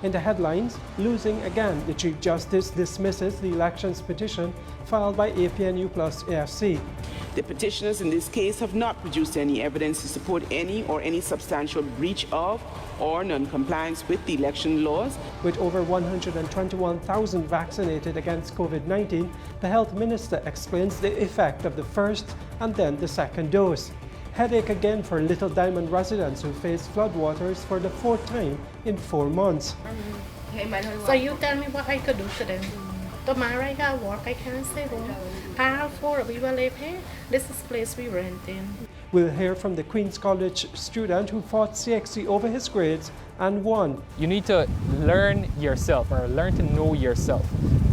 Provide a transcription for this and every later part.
In the headlines, losing again, the Chief Justice dismisses the elections petition filed by APNU-AFC. The petitioners in this case have not produced any evidence to support any substantial breach of or non-compliance with the election laws. With over 121,000 vaccinated against COVID-19, the Health Minister explains the effect of the first and then the second dose. Headache again for Little Diamond residents who face floodwaters for the fourth time in 4 months. So you tell me what I could do to them. Tomorrow I got work, I can't stay home. How for we will live here? This is the place we rent in. We'll hear from the Queen's College student who fought CXC over his grades and won. You need to learn yourself, or learn to know yourself,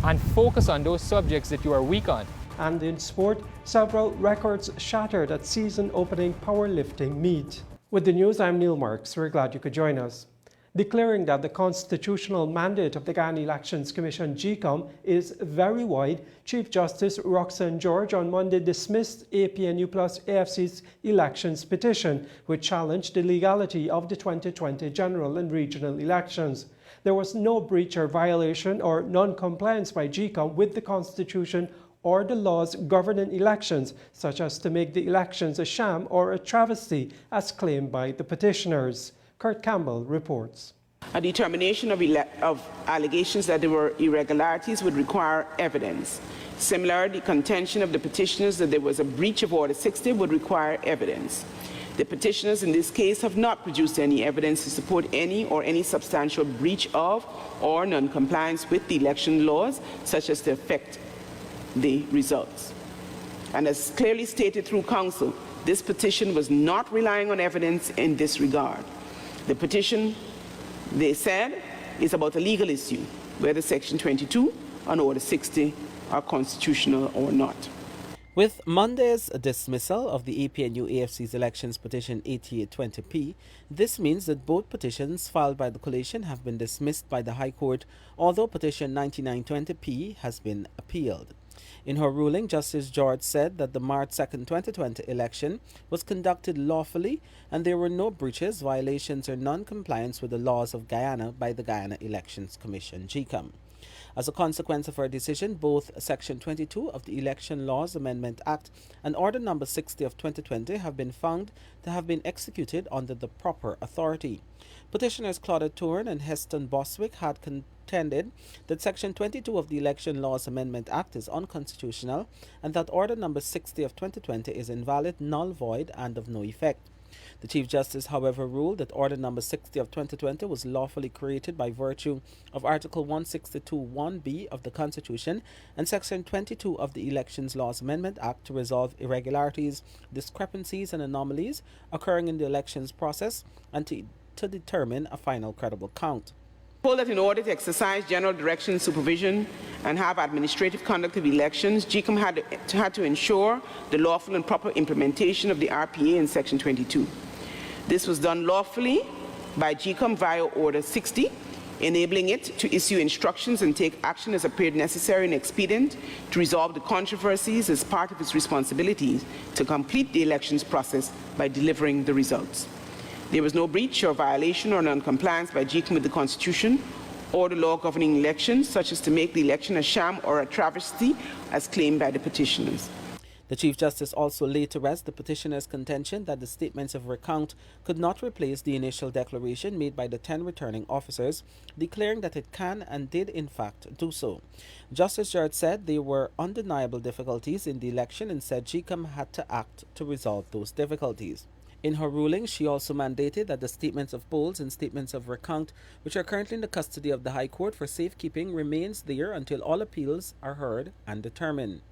and focus on those subjects that you are weak on. And in sport, several records shattered at season opening powerlifting meet. With the news, I'm Neil Marks. We're glad you could join us. Declaring that the constitutional mandate of the Guyana Elections Commission GCOM is very wide, Chief Justice Roxanne George on Monday dismissed APNU+AFC's elections petition, which challenged the legality of the 2020 general and regional elections. There was no breach or violation or non-compliance by GCOM with the Constitution or the laws governing elections, such as to make the elections a sham or a travesty, as claimed by the petitioners. Kurt Campbell reports. A determination of allegations that there were irregularities would require evidence. Similarly, the contention of the petitioners that there was a breach of Order 60 would require evidence. The petitioners in this case have not produced any evidence to support any substantial breach of or non-compliance with the election laws, such as to affect the results. And as clearly stated through counsel, this petition was not relying on evidence in this regard. The petition, they said, is about a legal issue, whether Section 22 and Order 60 are constitutional or not. With Monday's dismissal of the APNU-AFC's elections petition 8820P, this means that both petitions filed by the coalition have been dismissed by the High Court, although petition 9920P has been appealed. In her ruling, Justice George said that the March 2, 2020 election was conducted lawfully and there were no breaches, violations, or non-compliance with the laws of Guyana by the Guyana Elections Commission, GCOM. As a consequence of her decision, both Section 22 of the Election Laws Amendment Act and Order No. 60 of 2020 have been found to have been executed under the proper authority. Petitioners Claudia Tourne and Heston Boswick had contended that Section 22 of the Election Laws Amendment Act is unconstitutional and that Order No. 60 of 2020 is invalid, null, void, and of no effect. The Chief Justice, however, ruled that Order No. 60 of 2020 was lawfully created by virtue of Article 162(1)(b) of the Constitution and Section 22 of the Elections Laws Amendment Act to resolve irregularities, discrepancies, and anomalies occurring in the elections process and to determine a final credible count. Hold that in order to exercise general direction, supervision, and have administrative conduct of elections, GCOM had to ensure the lawful and proper implementation of the RPA in Section 22. This was done lawfully by GCOM via Order 60, enabling it to issue instructions and take action as appeared necessary and expedient to resolve the controversies as part of its responsibilities to complete the elections process by delivering the results. There was no breach or violation or non-compliance by GCOM with the Constitution or the law governing elections, such as to make the election a sham or a travesty, as claimed by the petitioners. The Chief Justice also laid to rest the petitioner's contention that the statements of recount could not replace the initial declaration made by the 10 returning officers, declaring that it can and did in fact do so. Justice George said there were undeniable difficulties in the election and said GCOM had to act to resolve those difficulties. In her ruling, she also mandated that the statements of polls and statements of recount, which are currently in the custody of the High Court for safekeeping, remains there until all appeals are heard and determined.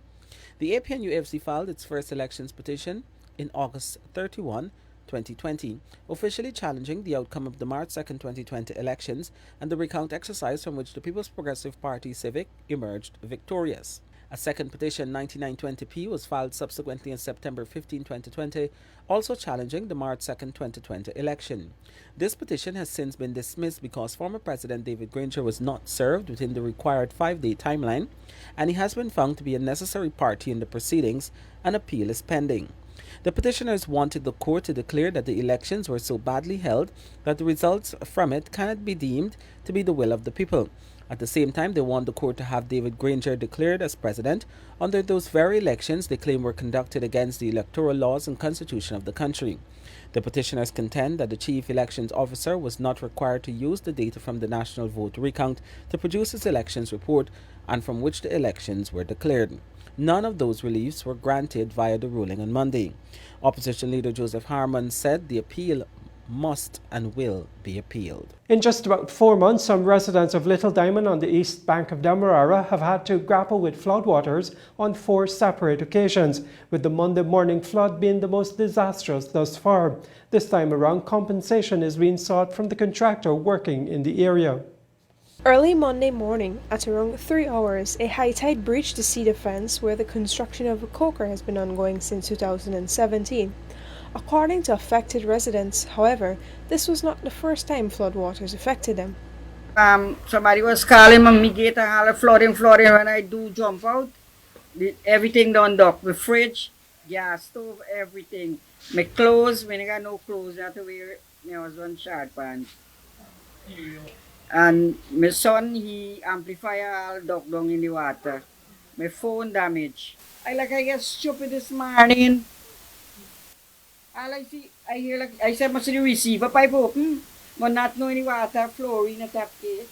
The APNU-AFC filed its first elections petition in August 31, 2020, officially challenging the outcome of the March 2, 2020 elections and the recount exercise from which the People's Progressive Party Civic emerged victorious. A second petition, 9920P, was filed subsequently on September 15, 2020, also challenging the March 2, 2020 election. This petition has since been dismissed because former President David Granger was not served within the required 5-day timeline, and he has been found to be a necessary party in the proceedings. An appeal is pending. The petitioners wanted the court to declare that the elections were so badly held that the results from it cannot be deemed to be the will of the people. At the same time, they want the court to have David Granger declared as president under those very elections they claim were conducted against the electoral laws and constitution of the country. The petitioners contend that the chief elections officer was not required to use the data from the national vote recount to produce his elections report and from which the elections were declared. None of those reliefs were granted via the ruling on Monday. Opposition leader Joseph Harman said the appeal must and will be appealed. In just about 4 months, some residents of Little Diamond on the east bank of Demerara have had to grapple with floodwaters on 4 separate occasions, with the Monday morning flood being the most disastrous thus far. This time around, compensation is being sought from the contractor working in the area. Early Monday morning, at around 3 hours, a high tide breached the cedar fence where the construction of a coker has been ongoing since 2017. According to affected residents, however, this was not the first time floodwaters affected them. Somebody was calling me gate and all flooding when I do jump out. Everything done dock. My fridge, gas stove, everything. My clothes, when I got no clothes, I had to wear, I was on short pants. And my son, he amplifier all dock down in the water. My phone damaged. I get stupid this morning. All I hear I said, must the receiver pipe open, but not know any water flowing at that case.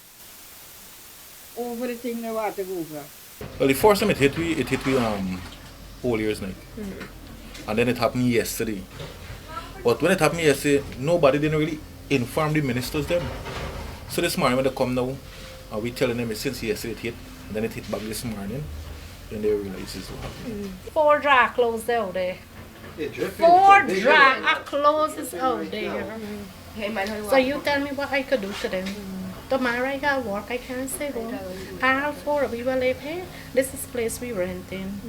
Over the thing the water go over. Well, the first time it hit we All Year's Night. And then it happened yesterday. But when it happened yesterday, nobody didn't really inform the ministers them. So this morning when they come now, and we telling them since yesterday it hit, and then it hit back this morning, then they realize it's what happened. 4 dry clothes out there. 4 dry clothes out there. So you tell me what I could do to them. Tomorrow I got work, I can't stay home. All 4 of we will live here. This is place we renting.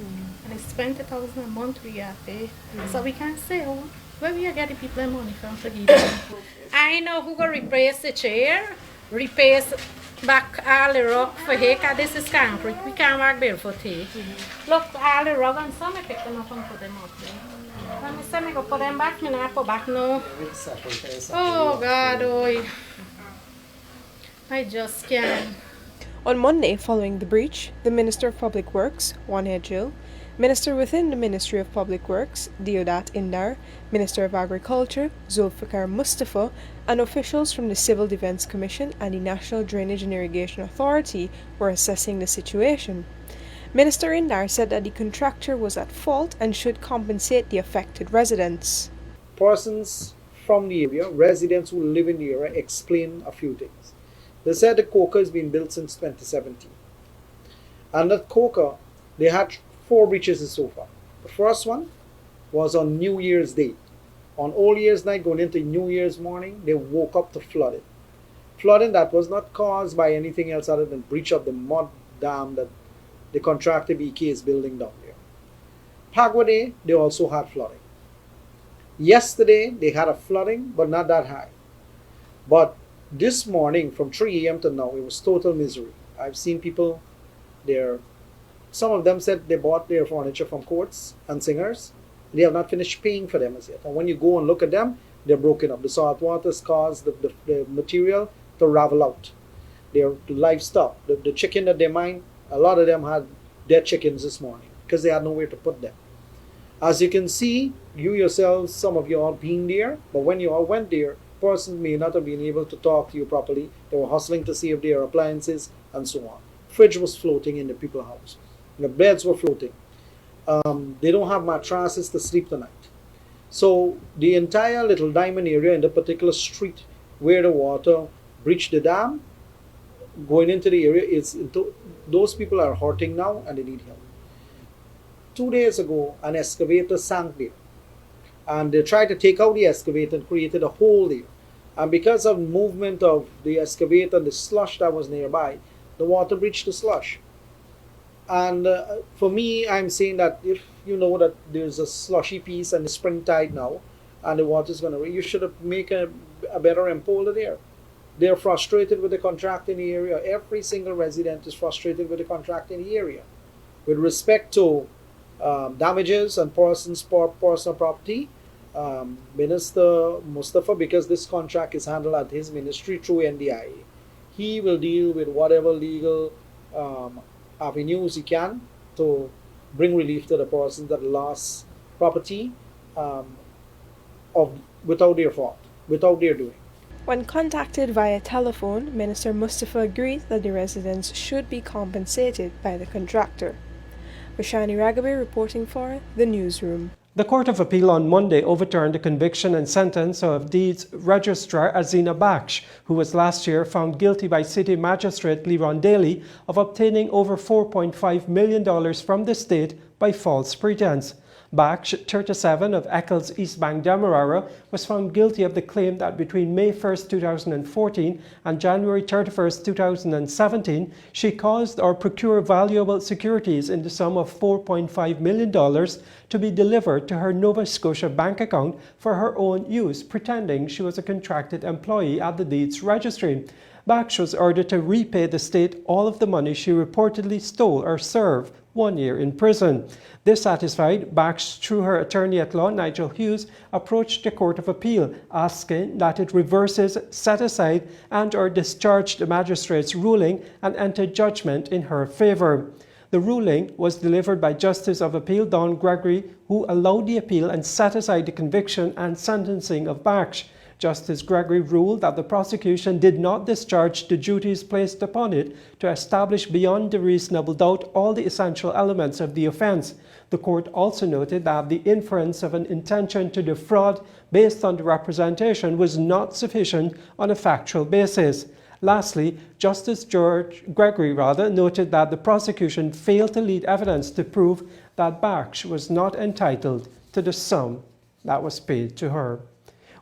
And it's 20,000 a month we have to pay. So we can't stay home. Where we are getting people money from to give them? I know who will replace the chair, replace back all the rock for here, because this is concrete. We can't walk barefoot here. Look, all the rock and some I pick them up and put them up there. Let me say me go put them back, me not put back now. Oh God, oh. I just can't. On Monday, following the breach, the Minister of Public Works, Juanhead Jill, Minister within the Ministry of Public Works, Deodat Indar, Minister of Agriculture, Zulfikar Mustafa, and officials from the Civil Defence Commission and the National Drainage and Irrigation Authority were assessing the situation. Minister Indar said that the contractor was at fault and should compensate the affected residents. Persons from the area, residents who live in the area, explained a few things. They said the coker has been built since 2017. And that coker, they had 4 breaches so far. The first one was on New Year's Day. On All Year's Night, going into New Year's morning, they woke up to flooding. Flooding that was not caused by anything else other than breach of the mud dam that the contractor BK is building down there. Pagwa Day, they also had flooding. Yesterday, they had a flooding, but not that high. But this morning, from 3 a.m. to now, it was total misery. I've seen people there. Some of them said they bought their furniture from courts and singers. They have not finished paying for them as yet. And when you go and look at them, they're broken up. The salt water has caused the material to ravel out. Their livestock, the chicken that they mine, a lot of them had dead chickens this morning because they had nowhere to put them. As you can see, you yourselves, some of you all been there, but when you all went there, persons may not have been able to talk to you properly. They were hustling to save their appliances and so on. Fridge was floating in the people's house. The beds were floating. They don't have mattresses to sleep tonight. So the entire Little Diamond area in the particular street where the water breached the dam, going into the area, those people are hurting now and they need help. 2 days ago, an excavator sank there. And they tried to take out the excavator and created a hole there. And because of movement of the excavator and the slush that was nearby, the water breached the slush. And for me, I'm saying that if you know that there's a slushy piece and the spring tide now, and the water's going to, you should have make a better impolder there. They're frustrated with the contract in the area. Every single resident is frustrated with the contract in the area. With respect to damages and personal property, Minister Mustafa, because this contract is handled at his ministry through NDIA, he will deal with whatever legal avenues he can to bring relief to the persons that lost property without their fault, without their doing. When contacted via telephone, Minister Mustafa agreed that the residents should be compensated by the contractor. Vashani Ragabe reporting for The Newsroom. The Court of Appeal on Monday overturned the conviction and sentence of Deeds Registrar Azina Baksh, who was last year found guilty by City Magistrate Leron Daly of obtaining over $4.5 million from the state by false pretense. Baksh, 37, of Eccles East Bank, Demerara, was found guilty of the claim that between May 1, 2014 and January 31, 2017, she caused or procured valuable securities in the sum of $4.5 million to be delivered to her Nova Scotia bank account for her own use, pretending she was a contracted employee at the Deeds Registry. Baksh was ordered to repay the state all of the money she reportedly stole or serve 1 year in prison. Dissatisfied, Baksh, through her attorney-at-law Nigel Hughes, approached the Court of Appeal, asking that it reverses, set aside and or discharge the magistrate's ruling and enter judgment in her favour. The ruling was delivered by Justice of Appeal Don Gregory, who allowed the appeal and set aside the conviction and sentencing of Baksh. Justice Gregory ruled that the prosecution did not discharge the duties placed upon it to establish beyond a reasonable doubt all the essential elements of the offence. The court also noted that the inference of an intention to defraud based on the representation was not sufficient on a factual basis. Lastly, Justice Gregory noted that the prosecution failed to lead evidence to prove that Baksh was not entitled to the sum that was paid to her.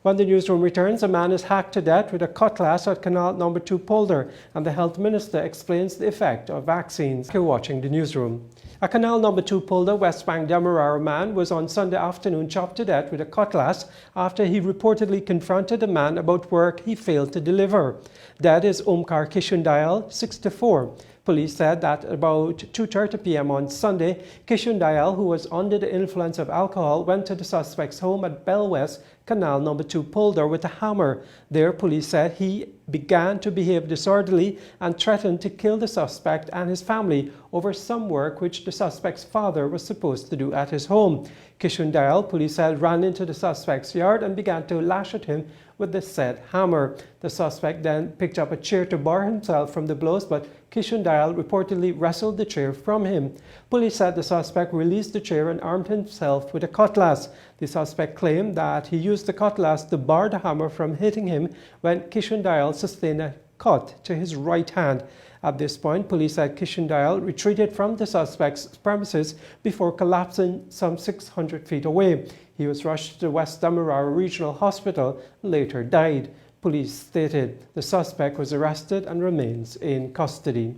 When the newsroom returns, a man is hacked to death with a cutlass at Canal No. 2 Polder, and the Health Minister explains the effect of vaccines. You're watching the newsroom. A Canal No. 2 Polder, West Bank, Demerara man was on Sunday afternoon chopped to death with a cutlass after he reportedly confronted a man about work he failed to deliver. Dead is Omkar Kishundayal, 64. Police said that about 2:30 p.m. on Sunday, Kishundayal, who was under the influence of alcohol, went to the suspect's home at Bell West, Canal No. 2 Polder with a hammer. There, police said he began to behave disorderly and threatened to kill the suspect and his family over some work which the suspect's father was supposed to do at his home. Kishundayal, police said, ran into the suspect's yard and began to lash at him with the said hammer. The suspect then picked up a chair to bar himself from the blows, but Kishundayal reportedly wrestled the chair from him. Police said the suspect released the chair and armed himself with a cutlass. The suspect claimed that he used the cutlass to bar the hammer from hitting him when Kishundayal sustained a cut to his right hand. At this point, police said Kishundayal retreated from the suspect's premises before collapsing some 600 feet away. He was rushed to the West Demerara Regional Hospital and later died. Police stated the suspect was arrested and remains in custody.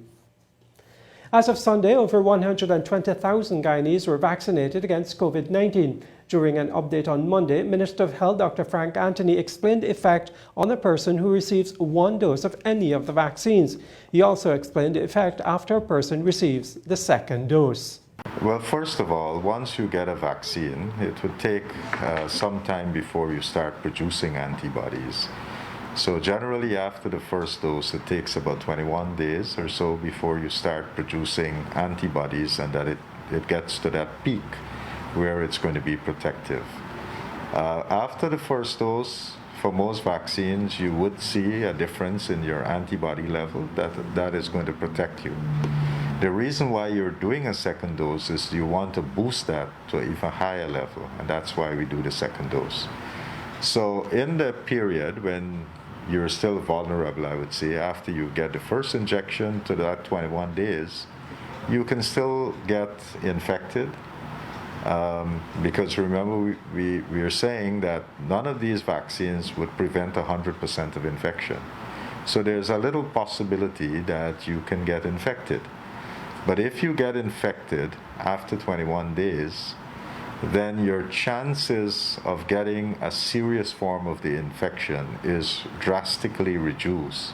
As of Sunday, over 120,000 Guyanese were vaccinated against COVID-19. During an update on Monday, Minister of Health Dr. Frank Anthony explained the effect on a person who receives one dose of any of the vaccines. He also explained the effect after a person receives the second dose. Well, first of all, once you get a vaccine, it would take some time before you start producing antibodies. So generally after the first dose, it takes about 21 days or so before you start producing antibodies and that it gets to that peak where it's going to be protective. After the first dose, for most vaccines, you would see a difference in your antibody level that is going to protect you. The reason why you're doing a second dose is you want to boost that to an even higher level, and that's why we do the second dose. So in the period when you're still vulnerable, I would say, after you get the first injection to that 21 days, you can still get infected. Because remember, we are saying that none of these vaccines would prevent 100% of infection. So there's a little possibility that you can get infected. But if you get infected after 21 days, then your chances of getting a serious form of the infection is drastically reduced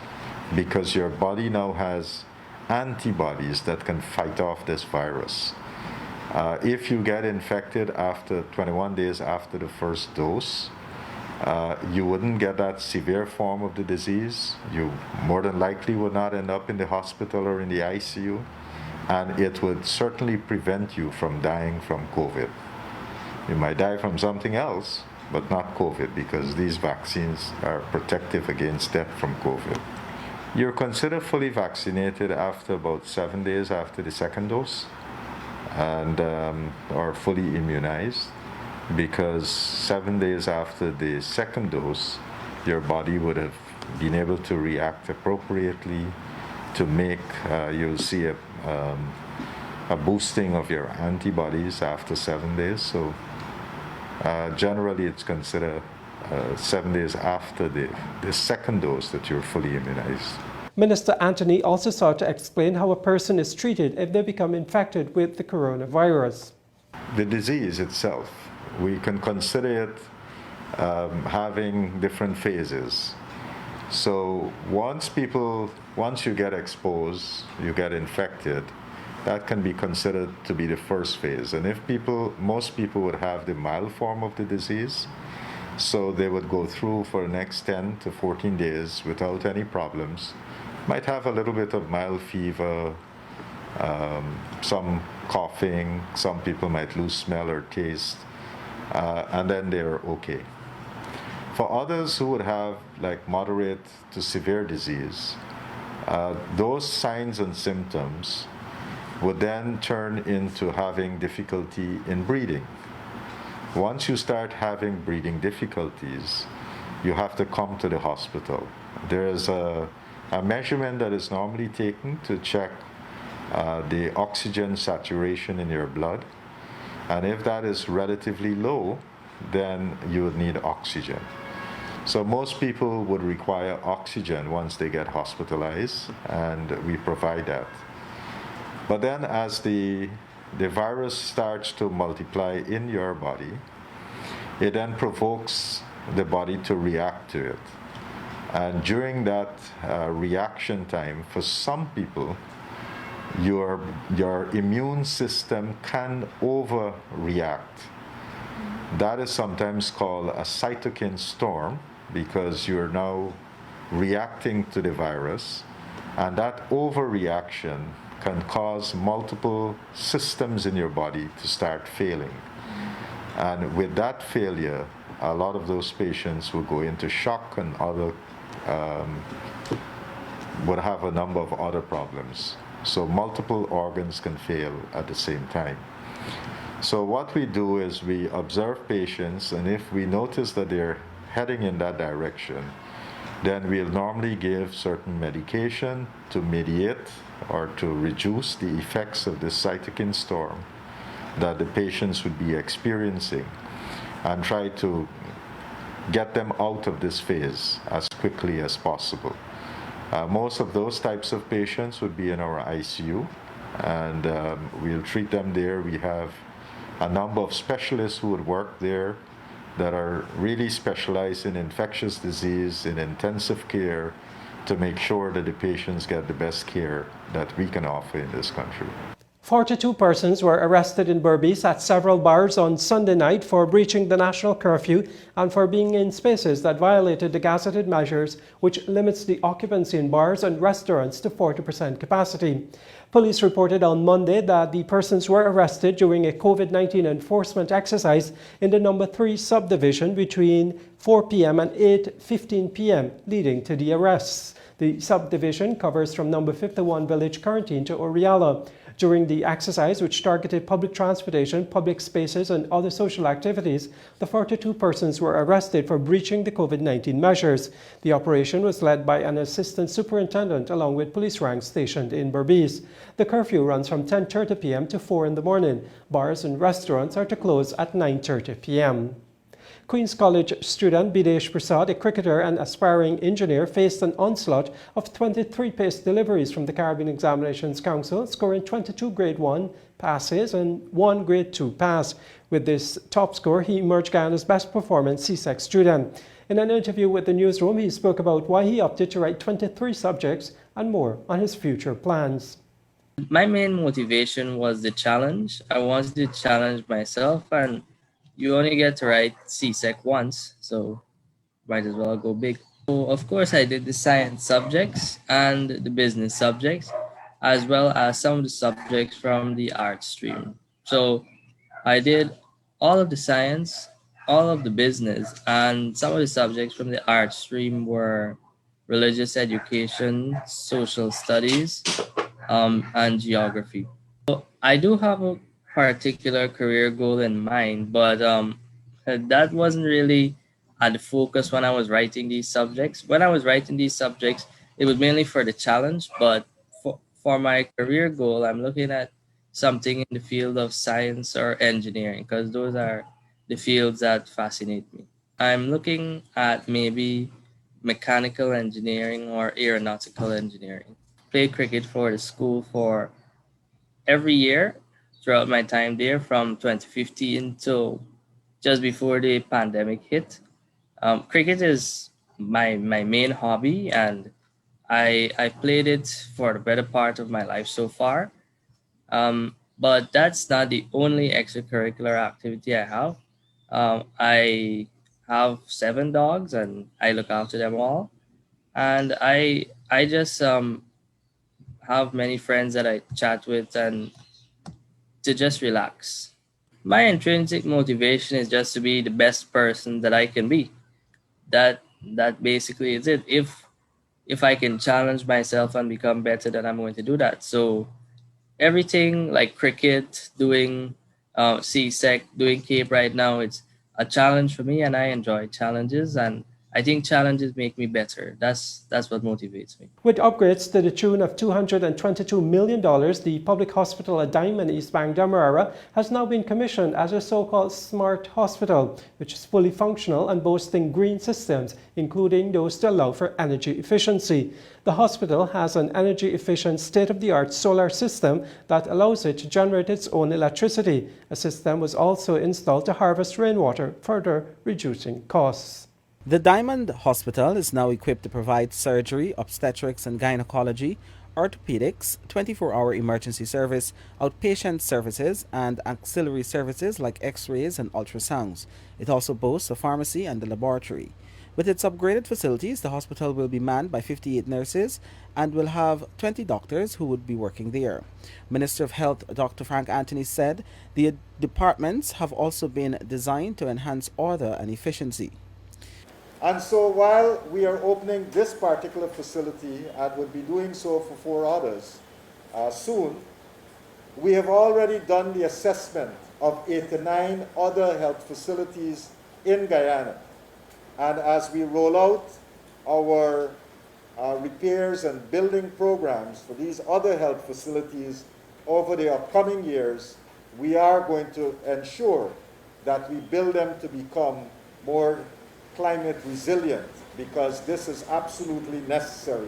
because your body now has antibodies that can fight off this virus. If you get infected after 21 days after the first dose, you wouldn't get that severe form of the disease. You more than likely would not end up in the hospital or in the ICU, and it would certainly prevent you from dying from COVID. You might die from something else, but not COVID, because these vaccines are protective against death from COVID. You're considered fully vaccinated after about 7 days after the second dose, and are fully immunized, because 7 days after the second dose, your body would have been able to react appropriately to make, you'll see a boosting of your antibodies after 7 days. So generally it's considered 7 days after the second dose that you're fully immunized. Minister Anthony also sought to explain how a person is treated if they become infected with the coronavirus. The disease itself, we can consider it having different phases. So once you get exposed, you get infected, that can be considered to be the first phase. And if most people would have the mild form of the disease, so they would go through for the next 10 to 14 days without any problems, might have a little bit of mild fever, some coughing, some people might lose smell or taste, and then they're okay. For others who would have like moderate to severe disease, those signs and symptoms would then turn into having difficulty in breathing. Once you start having breathing difficulties, you have to come to the hospital. There is a measurement that is normally taken to check the oxygen saturation in your blood, and if that is relatively low, then you would need oxygen. So most people would require oxygen once they get hospitalized, and we provide that. But then as the virus starts to multiply in your body, it then provokes the body to react to it. And during that reaction time, for some people, your immune system can overreact. That is sometimes called a cytokine storm, because you're now reacting to the virus, and that overreaction can cause multiple systems in your body to start failing. And with that failure, a lot of those patients will go into shock, and other would have a number of other problems. So multiple organs can fail at the same time. So what we do is we observe patients, and if we notice that they're heading in that direction, then we'll normally give certain medication to mediate or to reduce the effects of this cytokine storm that the patients would be experiencing, and try to get them out of this phase as quickly as possible. Most of those types of patients would be in our ICU, and we'll treat them there. We have a number of specialists who would work there that are really specialized in infectious disease, in intensive care, to make sure that the patients get the best care that we can offer in this country. 42 persons were arrested in Berbice at several bars on Sunday night for breaching the national curfew and for being in spaces that violated the gazetted measures which limits the occupancy in bars and restaurants to 40% capacity. Police reported on Monday that the persons were arrested during a COVID-19 enforcement exercise in the number 3 subdivision between 4 p.m. and 8:15 p.m., leading to the arrests. The subdivision covers from number 51 Village Quarantine to Oriala. During the exercise, which targeted public transportation, public spaces, and other social activities, the 42 persons were arrested for breaching the COVID-19 measures. The operation was led by an assistant superintendent along with police ranks stationed in Berbice. The curfew runs from 10:30 p.m. to 4 in the morning. Bars and restaurants are to close at 9:30 p.m. Queen's College student Bidesh Prasad, a cricketer and aspiring engineer, faced an onslaught of 23 pace deliveries from the Caribbean Examinations Council, scoring 22 Grade 1 passes and 1 Grade 2 pass. With this top score, he emerged Guyana's best performing CSEC student. In an interview with the Newsroom, he spoke about why he opted to write 23 subjects and more on his future plans. My main motivation was the challenge. I wanted to challenge myself, and you only get to write CSEC once, so might as well go big. So of course I did the science subjects and the business subjects, as well as some of the subjects from the art stream. So I did all of the science, all of the business, and some of the subjects from the art stream were religious education, social studies, and geography. So I do have a particular career goal in mind, but that wasn't really at the focus when I was writing these subjects. When I was writing these subjects, it was mainly for the challenge, but for my career goal, I'm looking at something in the field of science or engineering because those are the fields that fascinate me. I'm looking at maybe mechanical engineering or aeronautical engineering. Played cricket for the school for every year throughout my time there from 2015 till just before the pandemic hit. Cricket is my main hobby, and I played it for the better part of my life so far. But that's not the only extracurricular activity I have. I have 7 dogs, and I look after them all. And I just have many friends that I chat with and to just relax. My intrinsic motivation is just to be the best person that I can be. That basically is it. If I can challenge myself and become better, then I'm going to do that. So everything like cricket, doing CSEC, doing Cape right now, it's a challenge for me, and I enjoy challenges, and I think challenges make me better. That's what motivates me. With upgrades to the tune of $222 million, the public hospital at Diamond East Bank Demerara has now been commissioned as a so-called smart hospital, which is fully functional and boasting green systems, including those to allow for energy efficiency. The hospital has an energy-efficient, state-of-the-art solar system that allows it to generate its own electricity. A system was also installed to harvest rainwater, further reducing costs. The Diamond Hospital is now equipped to provide surgery, obstetrics and gynecology, orthopedics, 24-hour emergency service, outpatient services, and auxiliary services like x-rays and ultrasounds. It also boasts a pharmacy and a laboratory. With its upgraded facilities, the hospital will be manned by 58 nurses and will have 20 doctors who would be working there. Minister of Health Dr. Frank Anthony said the departments have also been designed to enhance order and efficiency. And so while we are opening this particular facility and will be doing so for 4 others soon, we have already done the assessment of 89 other health facilities in Guyana. And as we roll out our repairs and building programs for these other health facilities over the upcoming years, we are going to ensure that we build them to become more climate resilient, because this is absolutely necessary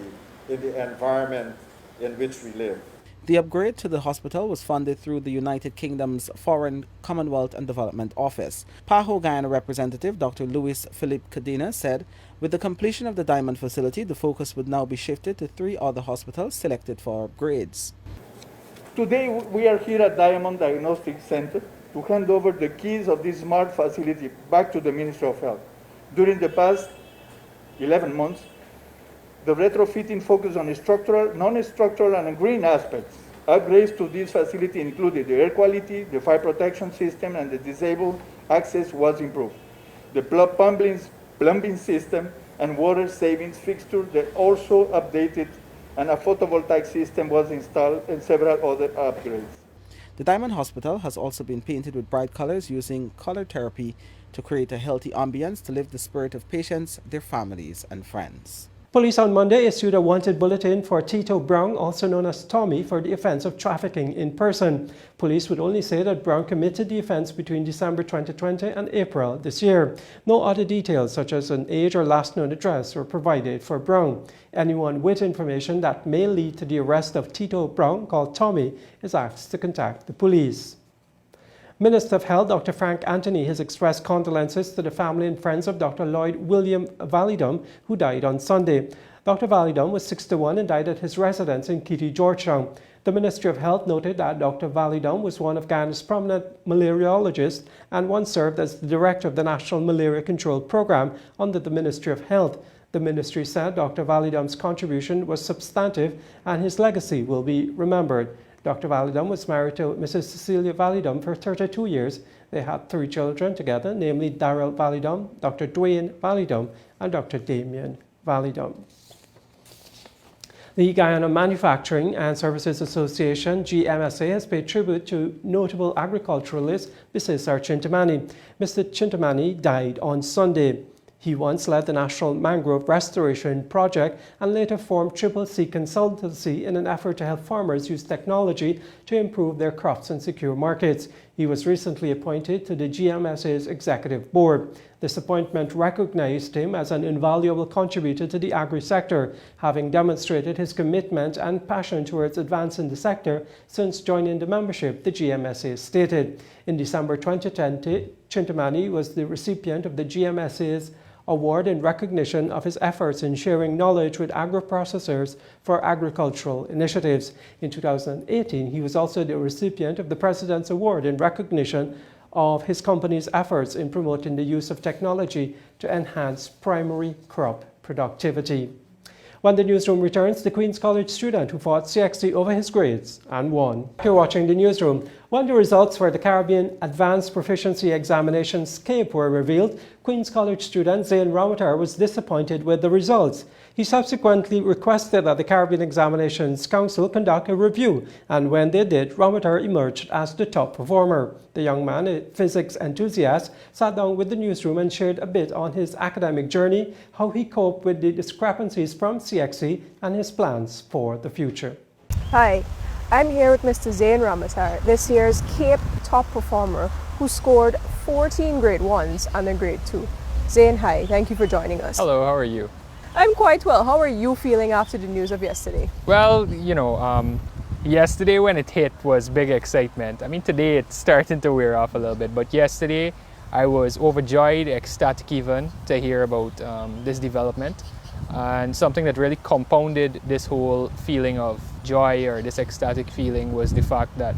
in the environment in which we live. The upgrade to the hospital was funded through the United Kingdom's Foreign, Commonwealth and Development Office. PAHO Guyana representative Dr. Louis Philippe Cadena said, with the completion of the Diamond facility, the focus would now be shifted to 3 other hospitals selected for upgrades. Today we are here at Diamond Diagnostic Center to hand over the keys of this smart facility back to the Ministry of Health. During the past 11 months, the retrofitting focused on structural, non-structural, and green aspects. Upgrades to this facility included the air quality, the fire protection system, and the disabled access was improved. The plumbing system and water savings fixture that also updated, and a photovoltaic system was installed, and several other upgrades. The Diamond Hospital has also been painted with bright colors using color therapy to create a healthy ambience to lift the spirit of patients, their families, and friends. Police on Monday issued a wanted bulletin for Tito Brown, also known as Tommy, for the offense of trafficking in person. Police would only say that Brown committed the offense between December 2020 and April this year. No other details, such as an age or last known address, were provided for Brown. Anyone with information that may lead to the arrest of Tito Brown, called Tommy, is asked to contact the police. Minister of Health Dr. Frank Anthony has expressed condolences to the family and friends of Dr. Lloyd William Valedon, who died on Sunday. Dr. Valedon was 61 and died at his residence in Kitty, Georgetown. The Ministry of Health noted that Dr. Valedon was one of Ghana's prominent malariologists and once served as the director of the National Malaria Control Program under the Ministry of Health. The ministry said Dr. Valedon's contribution was substantive and his legacy will be remembered. Dr. Valedon was married to Mrs. Cecilia Valedon for 32 years. They had 3 children together, namely Darrell Valedon, Dr. Dwayne Valedon, and Dr. Damien Valedon. The Guyana Manufacturing and Services Association, GMSA, has paid tribute to notable agriculturalist Mrs. Chintamani. Mr. Chintamani died on Sunday. He once led the National Mangrove Restoration Project and later formed Triple C Consultancy in an effort to help farmers use technology to improve their crops and secure markets. He was recently appointed to the GMSA's executive board. This appointment recognized him as an invaluable contributor to the agri-sector, having demonstrated his commitment and passion towards advancing the sector since joining the membership, the GMSA stated. In December 2020, Chintamani was the recipient of the GMSA's award in recognition of his efforts in sharing knowledge with agro-processors for agricultural initiatives. In 2018, he was also the recipient of the President's Award in recognition of his company's efforts in promoting the use of technology to enhance primary crop productivity. When the newsroom returns, the Queen's College student who fought CXC over his grades and won. You're watching the newsroom. When the results for the Caribbean Advanced Proficiency Examinations CAPE were revealed, Queen's College student Zain Ramatar was disappointed with the results. He subsequently requested that the Caribbean Examinations Council conduct a review, and when they did, Ramatar emerged as the top performer. The young man, a physics enthusiast, sat down with the newsroom and shared a bit on his academic journey, how he coped with the discrepancies from CXC, and his plans for the future. Hi, I'm here with Mr. Zain Ramatar, this year's CAPE top performer who scored 14 grade 1s and a grade 2. Zain, hi, thank you for joining us. Hello, how are you? I'm quite well. How are you feeling after the news of yesterday? Well, yesterday when it hit was big excitement. I mean, today it's starting to wear off a little bit, but yesterday I was overjoyed, ecstatic even, to hear about this development. And something that really compounded this whole feeling of joy or this ecstatic feeling was the fact that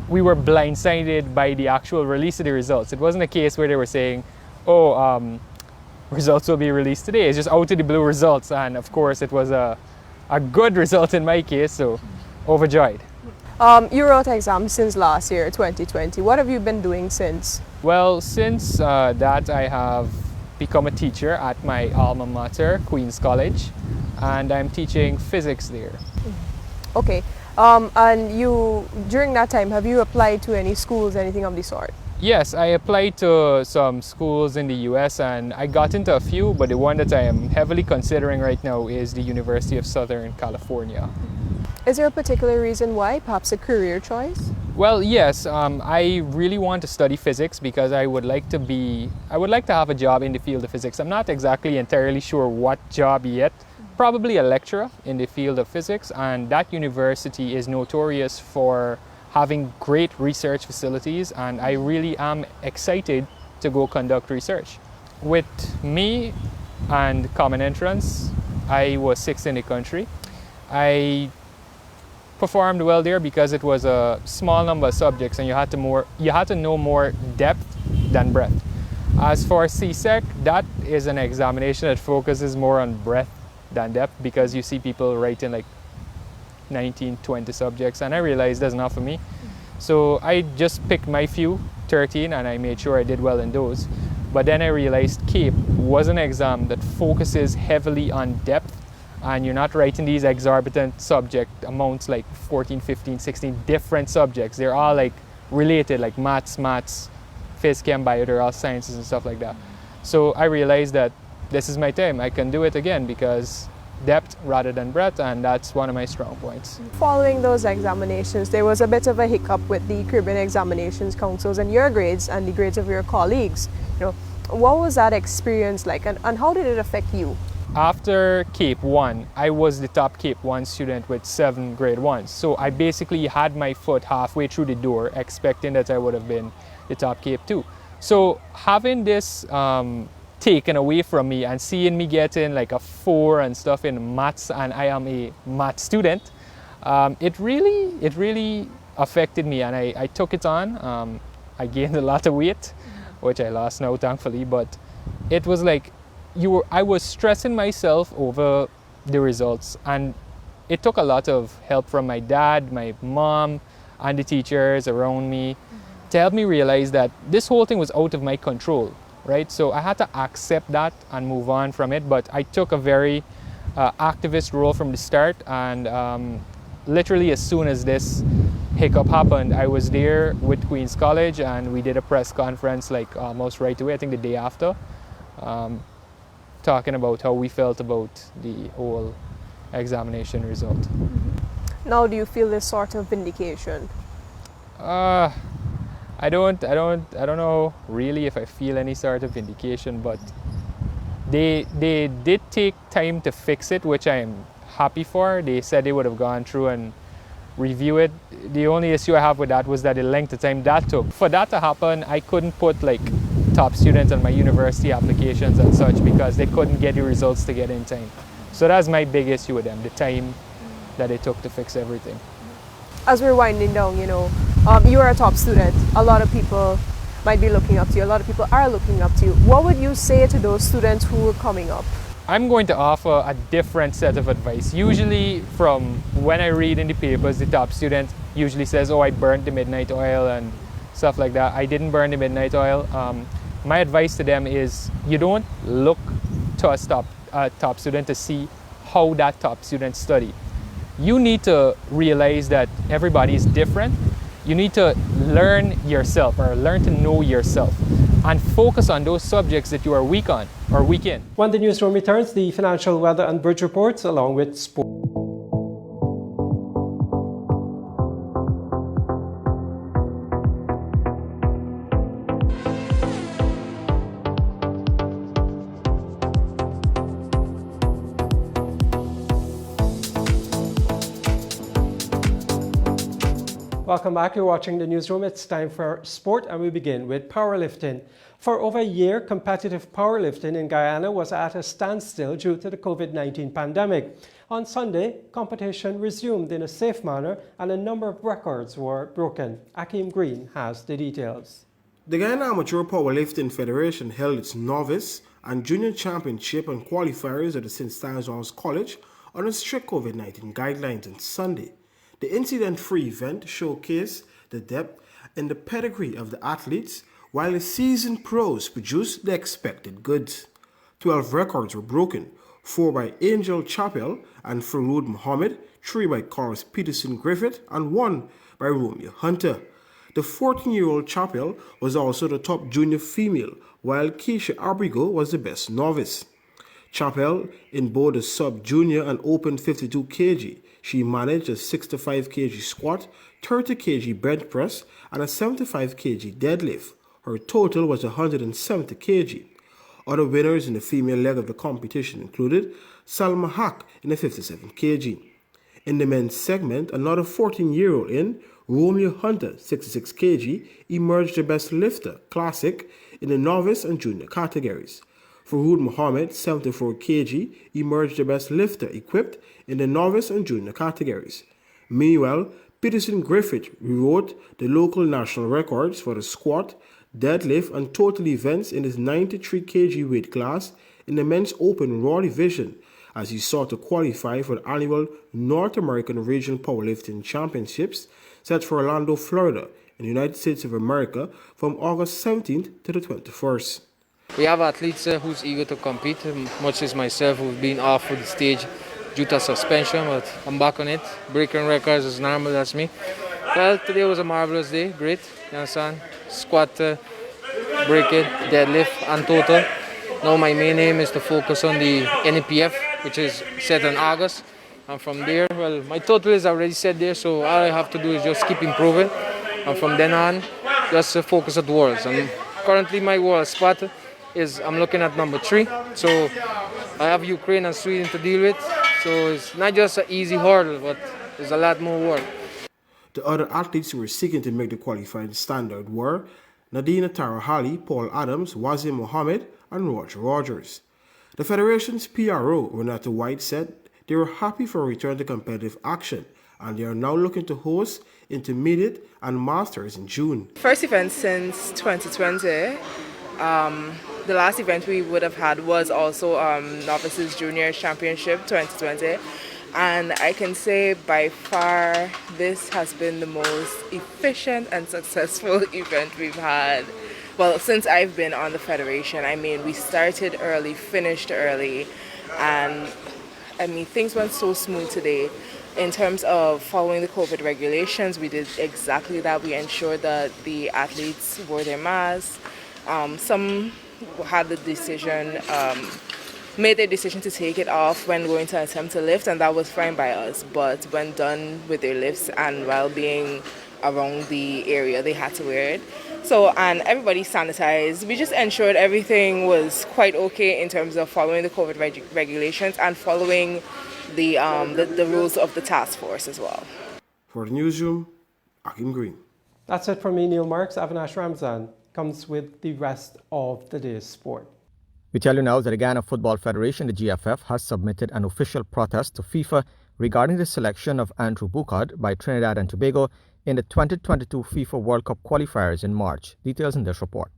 we were blindsided by the actual release of the results. It wasn't a case where they were saying, results will be released today. It's just out of the blue results, and of course it was a good result in my case, so overjoyed. You wrote exams since last year, 2020. What have you been doing since? Well, since that I have become a teacher at my alma mater, Queen's College, and I'm teaching physics there. Okay, and you, during that time, have you applied to any schools, anything of the sort? Yes, I applied to some schools in the US and I got into a few, but the one that I am heavily considering right now is the University of Southern California. Is there a particular reason why, perhaps a career choice? Well, yes, I really want to study physics because I would like to have a job in the field of physics. I'm not exactly entirely sure what job yet, probably a lecturer in the field of physics, and that university is notorious for having great research facilities, and I really am excited to go conduct research. With me and Common Entrance, I was 6th in the country. I performed well there because it was a small number of subjects and you had to know more depth than breadth. As for CSEC, that is an examination that focuses more on breadth than depth because you see people writing like 19, 20 subjects, and I realized that's not for me. So I just picked my few, 13, and I made sure I did well in those. But then I realized CAPE was an exam that focuses heavily on depth, and you're not writing these exorbitant subject amounts like 14, 15, 16 different subjects. They're all like related, like maths, phys chem, bio, they're all sciences and stuff like that. So I realized that this is my time. I can do it again because depth rather than breadth, and that's one of my strong points. Following those examinations, there was a bit of a hiccup with the Caribbean Examinations Councils and your grades and the grades of your colleagues. What was that experience like, and how did it affect you? After CAPE 1, I was the top CAPE 1 student with 7 grade 1s. So I basically had my foot halfway through the door, expecting that I would have been the top CAPE 2. So having this taken away from me, and seeing me getting like a 4 and stuff in maths, and I am a math student, it really affected me, and I took it on. I gained a lot of weight, which I lost now thankfully, but it was like I was stressing myself over the results, and it took a lot of help from my dad, my mom, and the teachers around me to help me realize that this whole thing was out of my control, right? So I had to accept that and move on from it, but I took a very activist role from the start, and literally as soon as this hiccup happened, I was there with Queen's College, and we did a press conference like almost right away, I think the day after, talking about how we felt about the whole examination result. Now do you feel this sort of vindication? I don't know really if I feel any sort of vindication, but they did take time to fix it, which I am happy for. They said they would have gone through and review it. The only issue I have with that was that the length of time that took. For that to happen, I couldn't put like top students on my university applications and such because they couldn't get the results to get in time. So that's my big issue with them, the time that it took to fix everything. As we're winding down, you are a top student. A lot of people might be looking up to you. A lot of people are looking up to you. What would you say to those students who are coming up? I'm going to offer a different set of advice. Usually from when I read in the papers, the top student usually says, oh, I burnt the midnight oil and stuff like that. I didn't burn the midnight oil. My advice to them is you don't look to a top student to see how that top student studied. You need to realize that everybody is different. You need to learn yourself, or learn to know yourself, and focus on those subjects that you are weak on or weak in. When the newsroom returns, the financial weather and bridge reports along with sport. Welcome back. You're watching the newsroom. It's time for sport, and we begin with powerlifting. For over a year, competitive powerlifting in Guyana was at a standstill due to the COVID-19 pandemic. On Sunday, competition resumed in a safe manner, and a number of records were broken. Akeem Green has the details. The Guyana Amateur Powerlifting Federation held its novice and junior championship and qualifiers at the St. Stanislaus College under strict COVID-19 guidelines on Sunday. The incident-free event showcased the depth and the pedigree of the athletes, while the seasoned pros produced the expected goods. 12 records were broken, 4 by Angel Chappell and Faroud Mohammed, 3 by Corus Peterson Griffith, and 1 by Romeo Hunter. The 14-year-old Chappell was also the top junior female, while Keisha Abrigo was the best novice. Chappell in both the sub-junior and open 52 kg. She managed a 65 kg squat, 30 kg bench press, and a 75 kg deadlift. Her total was 170 kg. Other winners in the female leg of the competition included Salma Haq in the 57 kg. In the men's segment, another 14-year-old in Romeo Hunter, 66 kg, emerged the best lifter, classic, in the novice and junior categories. Faroud Mohammed, 74 kg, emerged the best lifter equipped in the novice and junior categories. Meanwhile, Peterson Griffith rewrote the local national records for the squat, deadlift, and total events in his 93 kg weight class in the men's open raw division as he sought to qualify for the annual North American Regional Powerlifting Championships set for Orlando, Florida, in the United States of America from August 17th to the 21st. We have athletes who's eager to compete, much as myself who've been off of the stage due to suspension, but I'm back on it. Breaking records as normal, that's me. Well, today was a marvelous day, great, you understand? Squat, break it, deadlift, and total. Now my main aim is to focus on the NEPF, which is set in August. And from there, well, my total is already set there, so all I have to do is just keep improving. And from then on, just focus at Worlds. And currently my world spot is I'm looking at number 3. So I have Ukraine and Sweden to deal with. So it's not just an easy hurdle, but there's a lot more work. The other athletes who were seeking to make the qualifying standard were Nadina Tarahali, Paul Adams, Wazim Mohammed, and Roger Rogers. The Federation's PRO, Renata White, said they were happy for a return to competitive action, and they are now looking to host intermediate and masters in June. First event since 2020. The last event we would have had was also Novices Juniors Championship 2020. And I can say by far this has been the most efficient and successful event we've had. Well, since I've been on the Federation. I mean, we started early, finished early, and I mean, things went so smooth today. In terms of following the COVID regulations, we did exactly that. We ensured that the athletes wore their masks. Some had the decision, made their decision to take it off when going to attempt to lift, and that was fine by us. But when done with their lifts and while being around the area, they had to wear it. So, and everybody sanitized. We just ensured everything was quite okay in terms of following the COVID regulations and following the rules of the task force as well. For the Newsroom, Akim Green. That's it from me, Neil Marks. Avinash Ramzan comes with the rest of the day's sport. We tell you now that the Guyana Football Federation, the GFF, has submitted an official protest to FIFA regarding the selection of Andrew Boucard by Trinidad and Tobago in the 2022 FIFA World Cup qualifiers in March. Details in this report.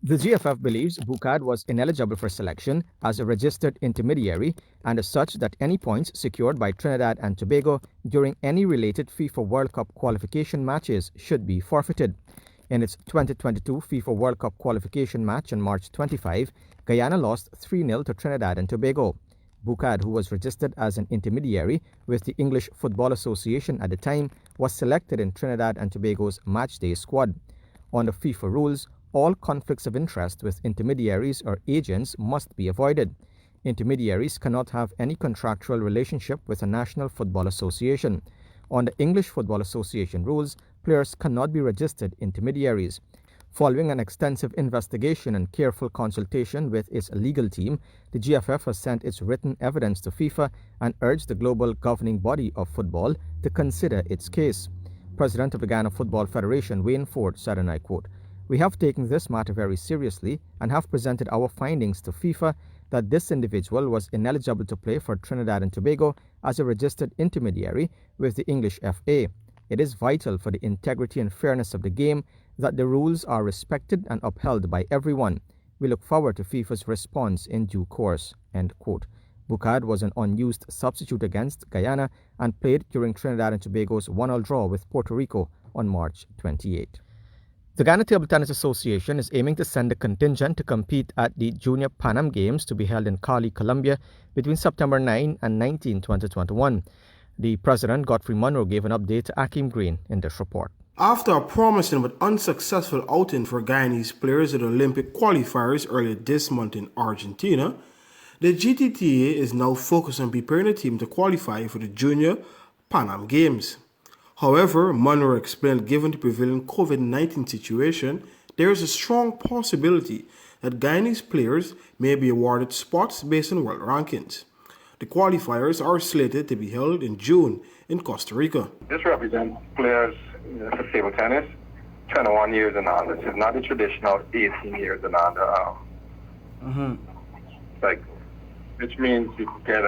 The GFF believes Boucard was ineligible for selection as a registered intermediary, and as such that any points secured by Trinidad and Tobago during any related FIFA World Cup qualification matches should be forfeited. In its 2022 FIFA World Cup qualification match on March 25, Guyana lost 3-0 to Trinidad and Tobago. Boucard, who was registered as an intermediary with the English Football Association at the time, was selected in Trinidad and Tobago's matchday squad. Under FIFA rules, all conflicts of interest with intermediaries or agents must be avoided. Intermediaries cannot have any contractual relationship with a national football association. Under English Football Association rules, players cannot be registered intermediaries. Following an extensive investigation and careful consultation with its legal team, the GFF has sent its written evidence to FIFA and urged the global governing body of football to consider its case. President of the Guyana Football Federation, Wayne Ford, said, and I quote, "We have taken this matter very seriously and have presented our findings to FIFA that this individual was ineligible to play for Trinidad and Tobago as a registered intermediary with the English FA. It is vital for the integrity and fairness of the game that the rules are respected and upheld by everyone. We look forward to FIFA's response in due course." End quote. Boucard was an unused substitute against Guyana and played during Trinidad and Tobago's 1-1 draw with Puerto Rico on March 28. The Guyana Table Tennis Association is aiming to send a contingent to compete at the Junior Pan Am Games to be held in Cali, Colombia between September 9 and 19, 2021. The president, Godfrey Munro, gave an update to Akim Green in this report. After a promising but unsuccessful outing for Guyanese players at the Olympic qualifiers earlier this month in Argentina, the GTTA is now focused on preparing the team to qualify for the Junior Pan Am Games. However, Munro explained given the prevailing COVID-19 situation, there is a strong possibility that Guyanese players may be awarded spots based on world rankings. The qualifiers are slated to be held in June in Costa Rica. This represents players for table tennis, 21 years and under. This is not the traditional 18 years and under. Which means you can get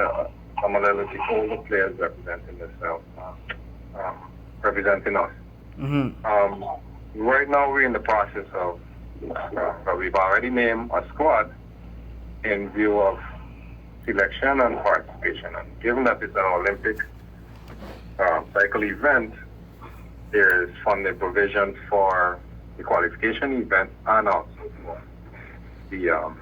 some of the older players representing themselves, representing us. Right now we're in the process of, we've already named a squad in view of selection and participation. And given that it's an Olympic cycle event, there is funding provision for the qualification event and also for the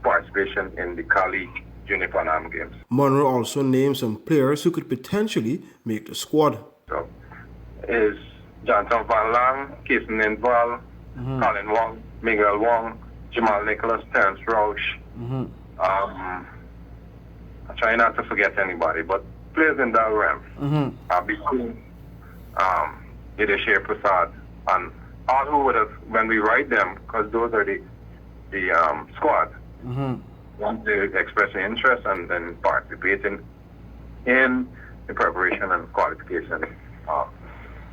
participation in the Cali Junior Pan Am Games. Munro also named some players who could potentially make the squad. So, is Jonathan Van Lang, Keeson Inval, Colin Wong, Miguel Wong, Jamal Nicholas, Terence Roche. I'm trying not to forget anybody, but players in that realm. Between Ideshir Prasad and all who would have, when we write them, because those are the squad, want to express an interest and then participating in the preparation and qualification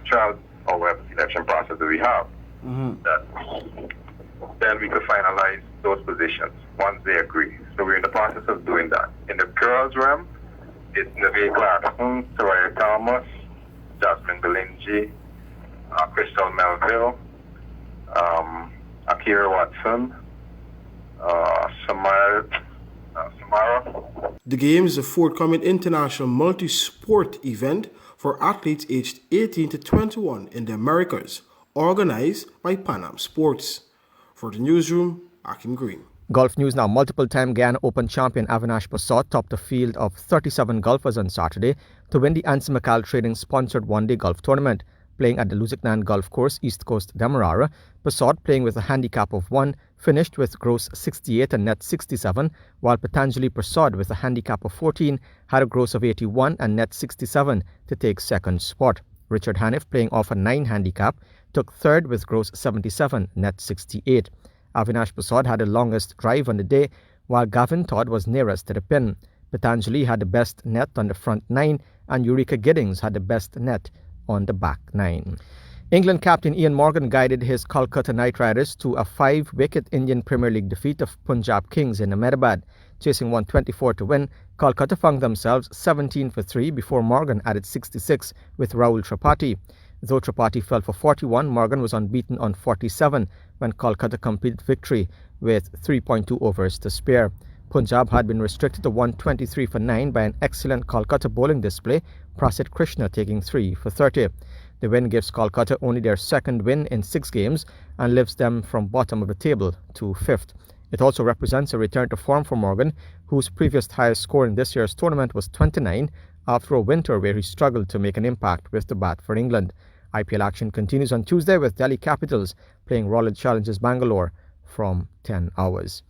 trial or web selection process that we have. that then we could finalize those positions once they agree. So we're in the process of doing that. In the girls' realm, it's Nevaeh Clarkson, Soraya Thomas, Jasmine Belingi, Crystal Melville, Akira Watson, Samara. The Games is a forthcoming international multi-sport event for athletes aged 18 to 21 in the Americas, organized by Pan Am Sports. For the Newsroom, Akim Green. Golf news now. Multiple-time Guyana Open champion Avinash Prasad topped a field of 37 golfers on Saturday to win the Anson McCall Trading-sponsored one-day golf tournament. Playing at the Luzignan Golf Course, East Coast, Demerara, Prasad, playing with a handicap of 1, finished with gross 68 and net 67, while Patanjali Prasad, with a handicap of 14, had a gross of 81 and net 67 to take second spot. Richard Hanif, playing off a 9 handicap, took third with gross 77, net 68. Avinash Prasad had the longest drive on the day, while Gavin Todd was nearest to the pin. Patanjali had the best net on the front 9, and Eureka Giddings had the best net on the back 9. England captain Ian Morgan guided his Kolkata Knight Riders to a 5-wicket Indian Premier League defeat of Punjab Kings in Ahmedabad. Chasing 124 to win, Kolkata found themselves 17 for 3 before Morgan added 66 with Rahul Tripathi. Though Tripathi fell for 41, Morgan was unbeaten on 47 when Kolkata completed victory with 3.2 overs to spare. Punjab had been restricted to 123 for 9 by an excellent Kolkata bowling display, Prasid Krishna taking 3 for 30. The win gives Kolkata only their second win in 6 games and lifts them from bottom of the table to 5th. It also represents a return to form for Morgan, whose previous highest score in this year's tournament was 29 after a winter where he struggled to make an impact with the bat for England. IPL action continues on Tuesday with Delhi Capitals playing Royal Challengers Bangalore from 10 hours.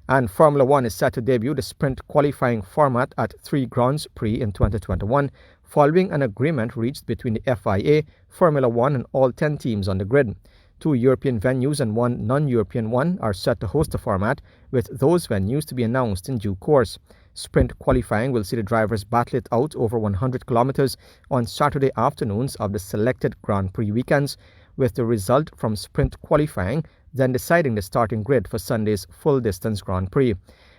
And Formula 1 is set to debut the sprint qualifying format at 3 Grands Prix in 2021, following an agreement reached between the FIA, Formula 1 and all 10 teams on the grid. 2 European venues and 1 non-European one are set to host the format, with those venues to be announced in due course. Sprint qualifying will see the drivers battle it out over 100 kilometers on Saturday afternoons of the selected Grand Prix weekends, with the result from sprint qualifying then deciding the starting grid for Sunday's full-distance Grand Prix.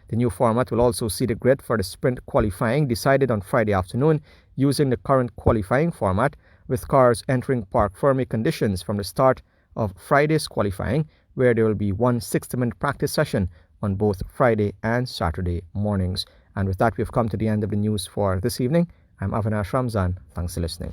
The new format will also see the grid for the sprint qualifying decided on Friday afternoon using the current qualifying format, with cars entering Parc Fermé conditions from the start of Friday's qualifying, where there will be 1 60-minute practice session on both Friday and Saturday mornings. And with that, we've come to the end of the news for this evening. I'm Avinash Ramzan. Thanks for listening.